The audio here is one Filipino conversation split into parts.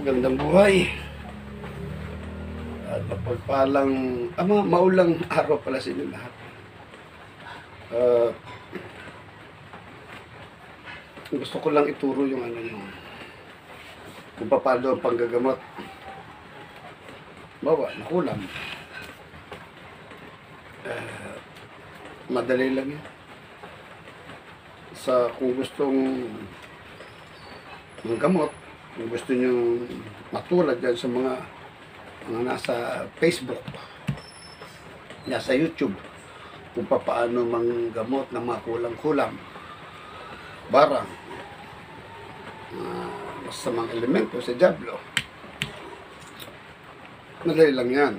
Magandang buhay at mapagpalang maulang araw pala sa inyo lahat. Gusto ko lang ituro yung kung paano ang panggagamot. Bawa, nakulam. Madali lang yan. Kung gustong gamot, kung gusto nyo matulad dyan sa mga nasa Facebook, nasa YouTube, kung paano manggamot ng mga kulang-kulang, barang, sa mga elemento, sa Diablo. Madali lang yan.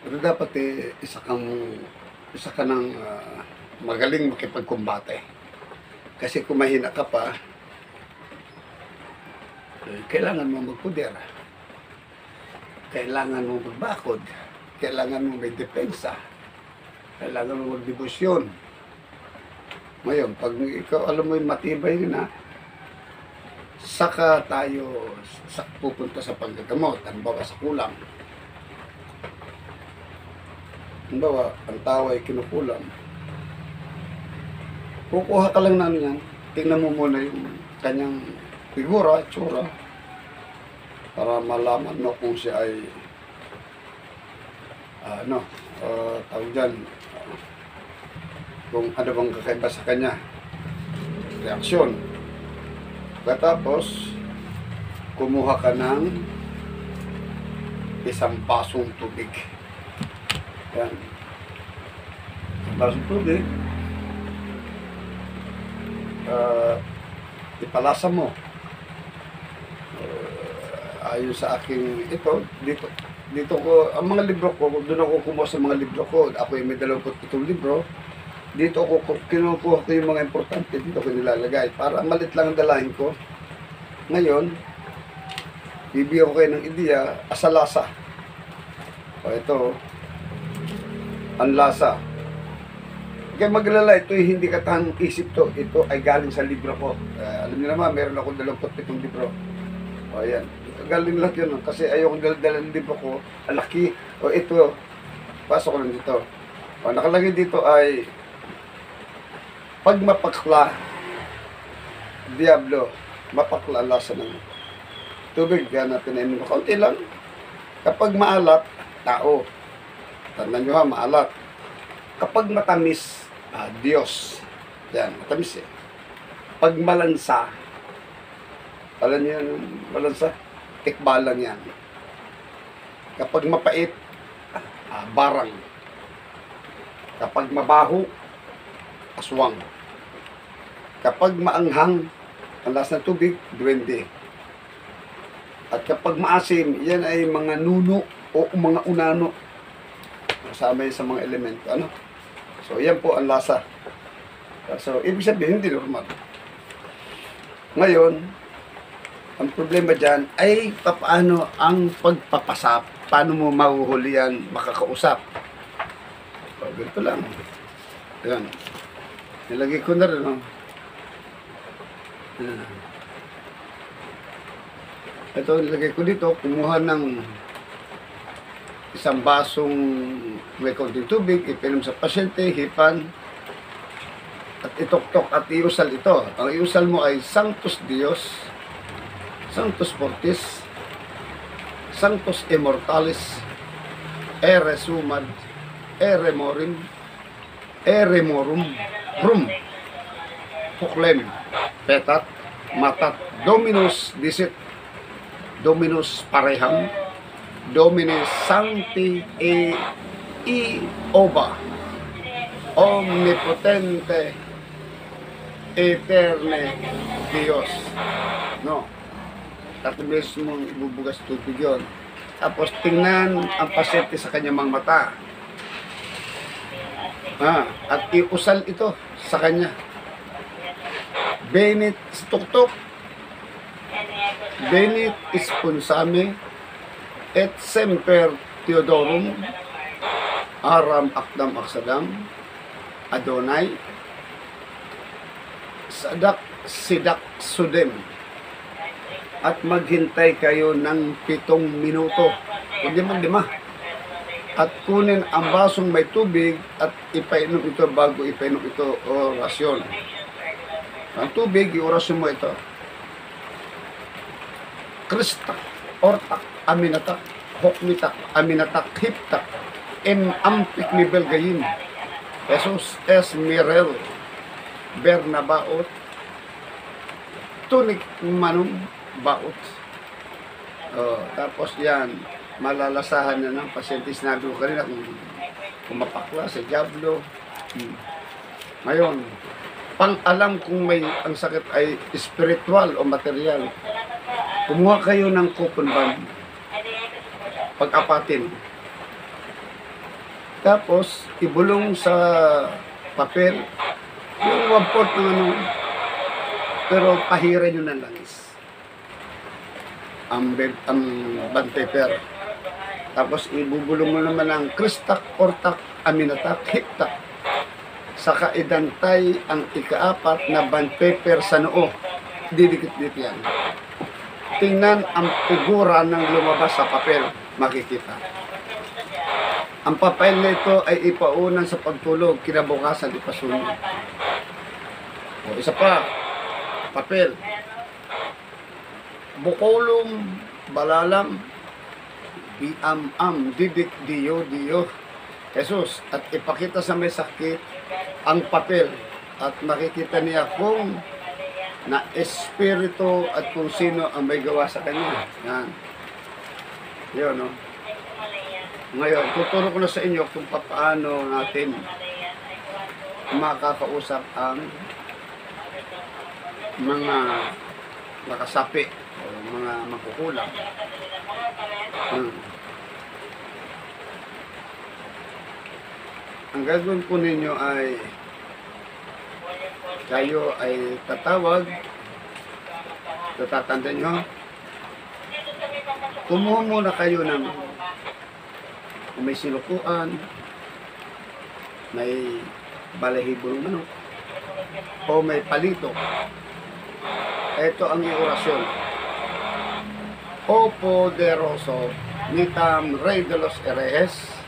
Pero dapat isa ka ng magaling makipagkumbate. Kasi kung mahina ka pa, kailangan mo magpuder. Kailangan mo magbakod. Kailangan mo may depensa. Kailangan mo magdebosyon. Ngayon, pag ikaw alam mo yung matibay na, saka tayo pupunta sa paggagamot. Halimbawa sa kulang. Halimbawa, ang tao ay kinukulang. Kukuha ka lang namin yan. Tingnan mo muna yung kanyang figura, tsura, para malaman mo kung siya ay tawag dyan, kung ano bang kakaiba sa kanya, reaksyon. Katapos, kumuha ka ng isang basong tubig. Yan. Basong tubig. Ipalasa mo. Ayon sa aking dito ko, ang mga libro ko, doon ako kumuha sa mga libro ko. Ako yung may 27 libro. Dito ako kinukuha ko yung mga importante, dito ko nilalagay. Para malit lang ang dalahin ko. Ngayon, bibigyan ko kayo ng ideya, sa lasa. Ito, ang lasa. Kaya maglala, ito ay hindi katang isip to. Ito ay galing sa libro ko. Alam niyo naman, meron ako 27 libro. Ayan. Galing lang yun. Kasi ayoko dala ng libro ko. Alaki. Ito. Pasok ko lang dito. Nakalagay dito ay pag mapakla, Diablo, mapakla lasa ng tubig. Yan na pinainom ko. Kaunti lang. Kapag maalat, tao. Tandaan nyo ha, maalat. Kapag matamis, Diyos. Yan, matamis eh. Pag malansa, alam niyo yung malansa? Tikbalang yan. Kapag mapait, barang. Kapag mabaho, aswang. Kapag maanghang, ang lasa ng tubig, duwende. At kapag maasim, yan ay mga nuno o mga unano. Kasama yun sa mga elemento. So, yan po ang lasa. So, ibig sabihin, hindi normal. Ngayon, ang problema dyan ay paano ang pagpapasap. Paano mo mahuhuli yan, makakausap. So, ganito lang. Yan. Nilagay ko na rin. Ito, nilagay ko dito. Kumuha ng isang basong may konting tubig, ipinom sa pasyente, hipan, at ituktok at iusal ito. Ang iusal mo ay Sanctus Dios, Sanctus Fortis, Sanctus Immortalis, Ere Sumad, Ere Morim, Ere Morum, Rum, Puklem, Petat, Matat, Dominus Dicit, Dominus Pareham, Domine Sancti Oba, Omnipotente Eterne Dios. No. Tatlo beses mong ibubugas tubig yun. Tapos tingnan ang pasyente sa kanyang mga mata. At iusal ito sa kanya. Benit tuktok. Benit sponsame et semper Theodorum Aram Akdam Aksadam Adonai Sadak Sidak Sudem at maghintay kayo ng 7 minuto. Kundi man 5. At kunin ang basong may tubig at ipainom ito bago ipainom ito orasyon. Ang tubig, iorasyon mo ito. Krista, Ortak, Aminatak, Hokmitak, Aminatak, Hiptak, Ampik ni Belgayin, Jesus Mirel, Bernabaot, Tunik Manong Baot. Tapos yan, malalasahan na ng pasyente. Sinabi ko kanina kung mapakla sa Diablo. Ngayon, pang-alam kung may ang sakit ay spiritual o material. Kumuha kayo ng coupon band, pag-apatin. Tapos, ibulong sa papel, yung 1/4 ng ano, pero pahiran nyo ng langis. Ang band paper. Tapos, ibubulong mo naman ng Kristak, Ortak, Aminatak, Hiptak. Saka idantay ang ika-4 na band paper sa noo. Didikit-dikit yan. Tingnan ang figura ng lumabas sa papel. Makikita. Ang papel na ito ay ipaunan sa pagtulog. Kinabukasan ipasunod. O, isa pa. Papel. Bukolong, balalam, biam-am, didik, diyo. Jesus, at ipakita sa may sakit ang papel at makikita niya kung na espiritu at kung sino ang may gawa sa kanya. Yan. Yun, no? Ngayon, tuturo ko na sa inyo kung paano natin makakausap ang mga nakasapi o mga makukulang. Ang gagawin po ninyo ay kayo ay tatawag, tatatanda nyo, kumuha muna kayo ng kung may sinukuan, may balahibong manok, o may palito. Ito ang orasyon. O poderoso, nitam Rey de los Herejes,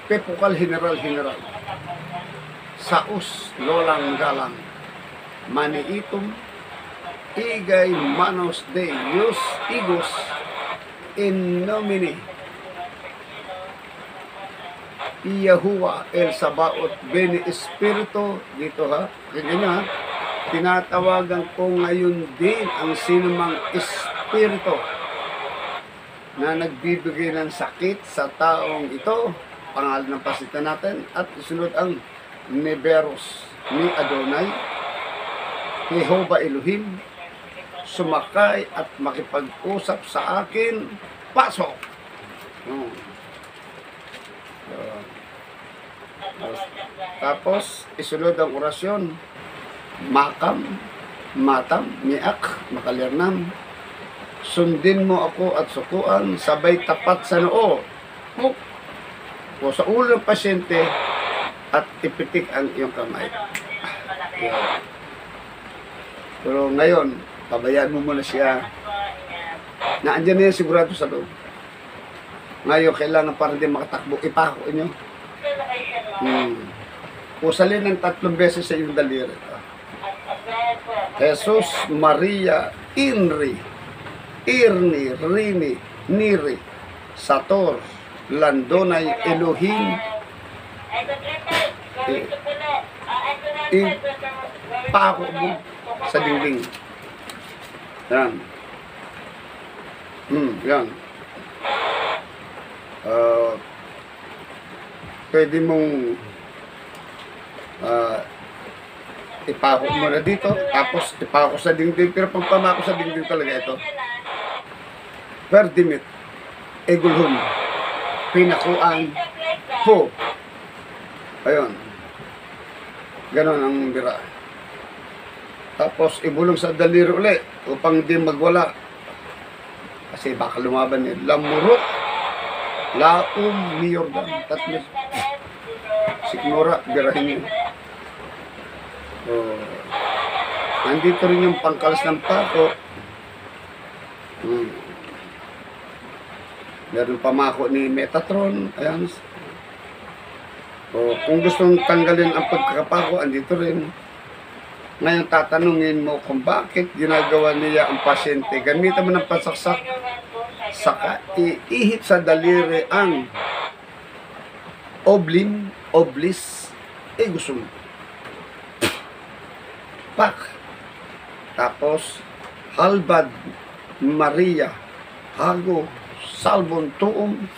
Pepukal General, Saus Lolang Galang, Maniitum, Igay Manos de Dios Igos, in nomine Yahuwah El Sabaot Beni Espiritu, dito ha, ganyan ha, tinatawagan ko ngayon din ang sinumang espiritu na nagbibigay ng sakit sa taong ito, pangalan ng pasita natin, at isunod ang Neberos ni Adonai, Jehovah Elohim, sumakay at makipag-usap sa akin, pasok. Tapos, isunod ang orasyon, Makam, Matam, Miak, Makalernam, sundin mo ako at sukuan, sabay tapat sa noo, o sa ulo ng pasyente, at ipitik ang iyong kamay. Pero ngayon, pabayaan mo muna siya. Naandyan na yan sigurado sa loob. Ngayon, kailangan para din makatakbo, ipako nyo. Pusalin ng 3 beses sa iyong daliri. Jesus, Maria, Inri, Irni, Rini, Niri, Sator, Landonay, Elohim, ipako mo sa dingding. Yan. Yan. Pwede mong ipako mo na dito, tapos ipako sa dingding, pero pag pamako sa dingding talaga ito, Verdimit, Egulhum, Pinakuan, Po. Ayun. Ganon ang bira. Tapos ibulong sa daliri uli upang di magwala. Kasi baka lumaban yun. Lamurok, Laum, Miyordan. Tatlo. Sikmura, birahin yun. Nandito rin yung pangkalas ng pako. Hmm. Meron pamako ni Metatron. Ayan. O, kung gusto mong tanggalin ang pagkakapako, andito rin. Ngayon, tatanungin mo kung bakit ginagawa niya ang pasyente. Gamitan mo ng pasaksak, saka iihip sa daliri ang oblis, gusto mo. Pak. Tapos, halbad, Maria, hago, salbon, tuom,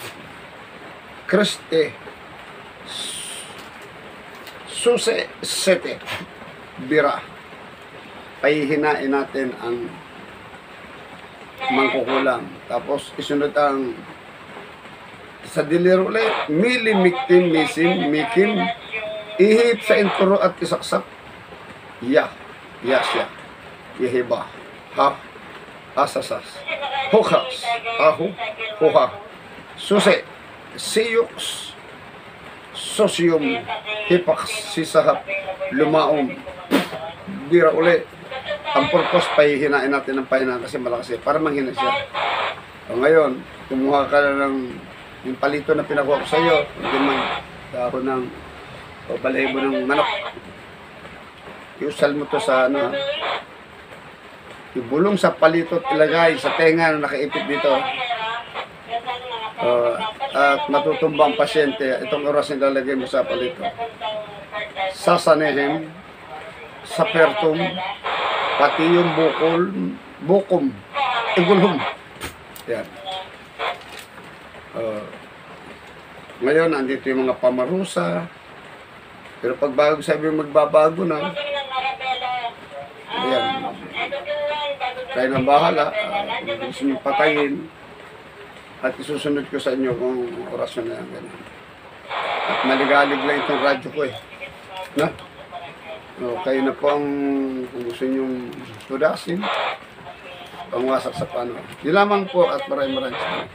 Kriste, suse, sete, bira. Pahihinain natin ang mangkukulam. Tapos, isunod ang sa diliro ulit, milimiktim, mikim, ihip sa intro at isaksak, yasya, yehiba, asasas, hukas, huha, suse, siyuks, sosyum, hipaks, sisahap, lumaom, bira uli. Ang purpose, pahihinain natin ng pahinaan kasi malakas para manghina siya. O ngayon, kumuha ka na ng yung palito na pinakuha ko sa iyo, hindi man dahon ng o balahibo ng manok. Iusal mo to sa ano, ibulong sa palito at ilagay sa tenga na nakaipit dito. At matutumba ang pasyente. Itong oras na lalagay mo sa palito. Sasanehem, sapertum, pati yung bukom, igulhom. Yan. Ngayon, andito yung mga pamarusa. Pero pag bago sabi magbabago na, ayan. Kayo na bahala. Gusto nyo patayin. At isusunod ko sa inyo kung orasyon na yan. Ganun. At maligalig lang itong radyo ko eh. Na? Kayo na po ang kung gusto nyo tudasin. Pangwasak sa pano. Di lamang po at maraming salamat.